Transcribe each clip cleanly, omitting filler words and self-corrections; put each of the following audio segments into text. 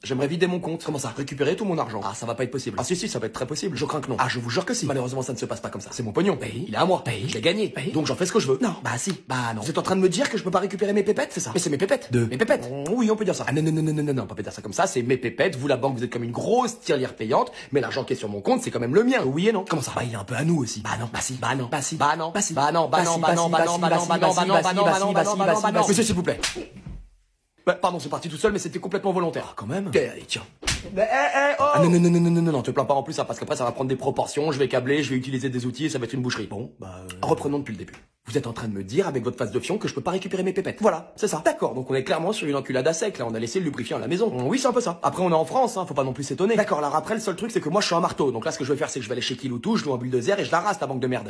J'aimerais vider mon compte. Comment ça? Récupérer tout mon argent. Ah, ça va pas être possible. Ah si, ça va être très possible. Je crains que non. Ah, je vous jure que si. Malheureusement, ça ne se passe pas comme ça. C'est mon pognon. Il est à moi. Je l'ai gagné. Donc j'en fais ce que je veux. Non. Bah si. Bah non. Vous êtes en train de me dire que je peux pas récupérer mes pépettes, c'est ça? Mais c'est mes pépettes. Mes pépettes. Oui, on peut dire ça. Ah non, on peut pas dire ça comme ça. C'est mes pépettes. Vous, la banque, vous êtes comme une grosse tirelire payante. Mais l'argent qui est sur mon compte, c'est quand même le mien. Oui et non. Comment ça? Bah il est un peu à nous aussi. Bah non. Bah si. Bah non. Bah si. Bah non. Bah si. Bah non. Bah non. Bah non. Bah non. Bah non. Bah non. Bah non. Bah non. Bah non. Bah non. Bah non. Monsieur, s'il vous plaît. Pardon, c'est parti tout seul, mais c'était complètement volontaire. Ah, quand même. Allez, tiens. Ah non, te plains pas en plus, hein, parce qu'après ça va prendre des proportions, je vais câbler, je vais utiliser des outils et ça va être une boucherie. Bon, reprenons depuis le début. Vous êtes en train de me dire, avec votre face de fion, que je peux pas récupérer mes pépettes. Voilà, c'est ça. D'accord, donc on est clairement sur une enculade à sec, là, on a laissé le lubrifiant à la maison. Oui, c'est un peu ça. Après, on est en France, hein, faut pas non plus s'étonner. D'accord, alors après, le seul truc, c'est que moi, je suis un marteau. Donc là, ce que je vais faire, c'est que je vais aller chez Kiloutou, je loue un bulldozer et je la rase, ta banque de merde.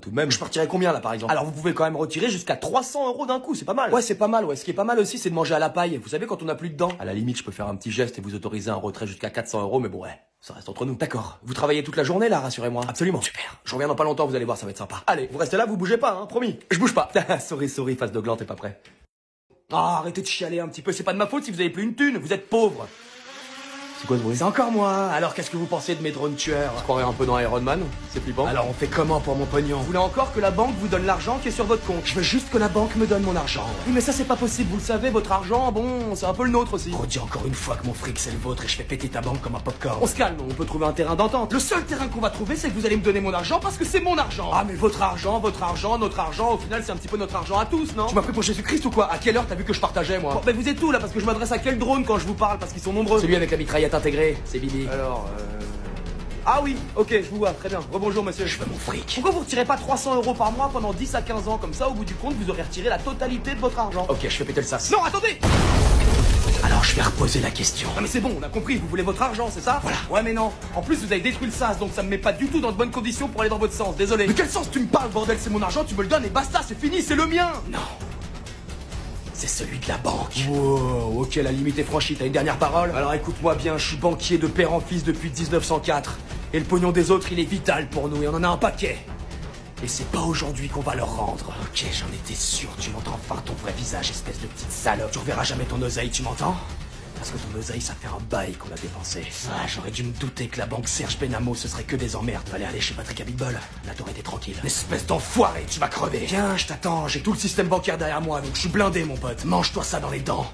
Tout de même. Je partirais combien, là, par exemple? Alors, vous pouvez quand même retirer jusqu'à 300 € d'un coup, c'est pas mal. Ouais, c'est pas mal, ouais. Ce qui est pas mal aussi, c'est de manger à la paille. Vous savez, quand on a plus de dents. À la limite, je peux faire un petit geste et vous autoriser un retrait jusqu'à 400 €, mais bon, ouais. Ça reste entre nous. D'accord. Vous travaillez toute la journée là, rassurez-moi. Absolument. Super. Je reviens dans pas longtemps, vous allez voir, ça va être sympa. Allez, vous restez là, vous bougez pas, hein, promis. Je bouge pas. Sorry, face de gland, t'es pas prêt. Ah, arrêtez de chialer un petit peu, c'est pas de ma faute si vous avez plus une thune, vous êtes pauvre. C'est quoi ce bruit? C'est encore moi. Alors qu'est-ce que vous pensez de mes drones tueurs? Je croirais un peu dans Iron Man, c'est flippant. Alors on fait comment pour mon pognon? Vous voulez encore que la banque vous donne l'argent qui est sur votre compte? Je veux juste que la banque me donne mon argent. Oui mais ça c'est pas possible, vous le savez, votre argent, bon, c'est un peu le nôtre aussi. Redis encore une fois que mon fric c'est le vôtre et je fais péter ta banque comme un popcorn. On se calme, on peut trouver un terrain d'entente. Le seul terrain qu'on va trouver c'est que vous allez me donner mon argent parce que c'est mon argent. Ah mais votre argent, notre argent, au final c'est un petit peu notre argent à tous, non? Tu m'as pris pour Jésus-Christ ou quoi? À quelle heure t'as vu que je partageais moi? Bon, ben vous êtes où là parce que je m'adresse à quel drone quand je vous parle parce qu'ils sont nombreux? Celui avec la mitraillette intégrée, c'est Bibi. Alors, Ah oui, ok, je vous vois, très bien. Rebonjour monsieur. Je veux mon fric. Pourquoi vous retirez pas 300 € par mois pendant 10 à 15 ans? Comme ça, au bout du compte, vous aurez retiré la totalité de votre argent. Ok, je fais péter le sas. Non, attendez! Alors je vais reposer la question. Non mais c'est bon, on a compris, vous voulez votre argent, c'est ça? Voilà. Ouais mais non. En plus vous avez détruit le sas, donc ça me met pas du tout dans de bonnes conditions pour aller dans votre sens, désolé. Mais quel sens tu me parles, bordel? C'est mon argent, tu me le donnes et basta, c'est fini, c'est le mien. Non. C'est celui de la banque. Wow, ok, la limite est franchie, t'as une dernière parole? Alors écoute-moi bien, je suis banquier de père en fils depuis 1904. Et le pognon des autres, il est vital pour nous et on en a un paquet. Et c'est pas aujourd'hui qu'on va leur rendre. Ok, j'en étais sûr, tu montres enfin ton vrai visage, espèce de petite salope. Tu reverras jamais ton oseille, tu m'entends? Parce que ton oseille, ça fait un bail qu'on a dépensé. Ah, j'aurais dû me douter que la banque Serge Benamo, ce serait que des emmerdes. Fallait aller chez Patrick Abitbol. Là, t'aurais été tranquille. Espèce d'enfoiré, tu vas crever. Viens, je t'attends, j'ai tout le système bancaire derrière moi, donc je suis blindé, mon pote. Mange-toi ça dans les dents.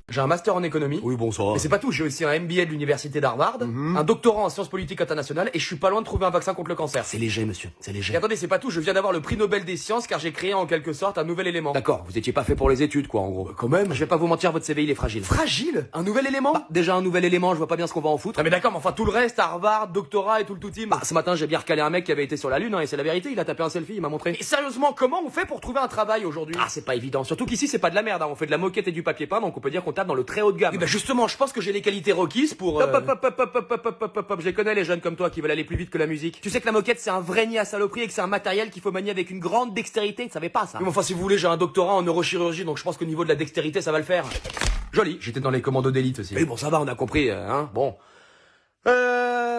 J'ai un master en économie. Oui, bon, ça va. Mais c'est pas tout, j'ai aussi un MBA de l'université d'Harvard, un doctorat en sciences politiques internationales et je suis pas loin de trouver un vaccin contre le cancer. C'est léger, monsieur, c'est léger. Et attendez, c'est pas tout, je viens d'avoir le prix Nobel des sciences car j'ai créé en quelque sorte un nouvel élément. D'accord, vous étiez pas fait pour les études, quoi, en gros. Quand même. Je vais pas vous mentir, votre CV, il est fragile. Fragile? Un nouvel élément? Bah, déjà un nouvel élément, je vois pas bien ce qu'on va en foutre. Ah mais d'accord, mais enfin tout le reste, Harvard, doctorat et tout le tout team. Bah, ce matin, j'ai bien recalé un mec qui avait été sur la Lune, hein, et c'est la vérité, il a tapé un selfie, il m'a montré. Et sérieusement, comment on fait pour trouver un travail aujourd'hui? Ah, c'est pas évident, surtout qu'ici, c'est pas de la merde, hein. On fait de la moquette et du papier peint, donc on peut dire qu'on tape dans le très haut de gamme. Justement, je pense que j'ai les qualités requises pour... Je les connais les jeunes comme toi qui veulent aller plus vite que la musique. Tu sais que la moquette c'est un vrai nid à saloperie et que c'est un matériel qu'il faut manier avec une grande dextérité, tu savais pas ça? Oui, mais enfin si vous voulez, j'ai un doctorat en neurochirurgie donc je pense qu'au niveau de la dextérité ça va le faire. Joli, j'étais dans les commandos d'élite aussi. Oui bon ça va, on a compris, hein, bon.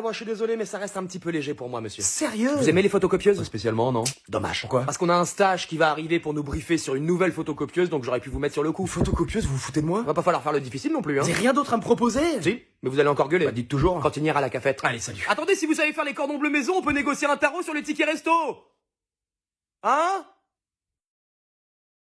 Moi je suis désolé mais ça reste un petit peu léger pour moi monsieur. Sérieux? Vous aimez les photocopieuses? Pas spécialement non. Dommage. Pourquoi? Parce qu'on a un stage qui va arriver pour nous briefer sur une nouvelle photocopieuse donc j'aurais pu vous mettre sur le coup. Photocopieuse, vous vous foutez de moi? Va pas falloir faire le difficile non plus hein. Vous avez rien d'autre à me proposer? Si, mais vous allez encore gueuler. Bah dites toujours. Quand il ira à la cafette. Allez salut. Attendez, si vous savez faire les cordons bleus maison, on peut négocier un tarot sur les tickets resto. Hein?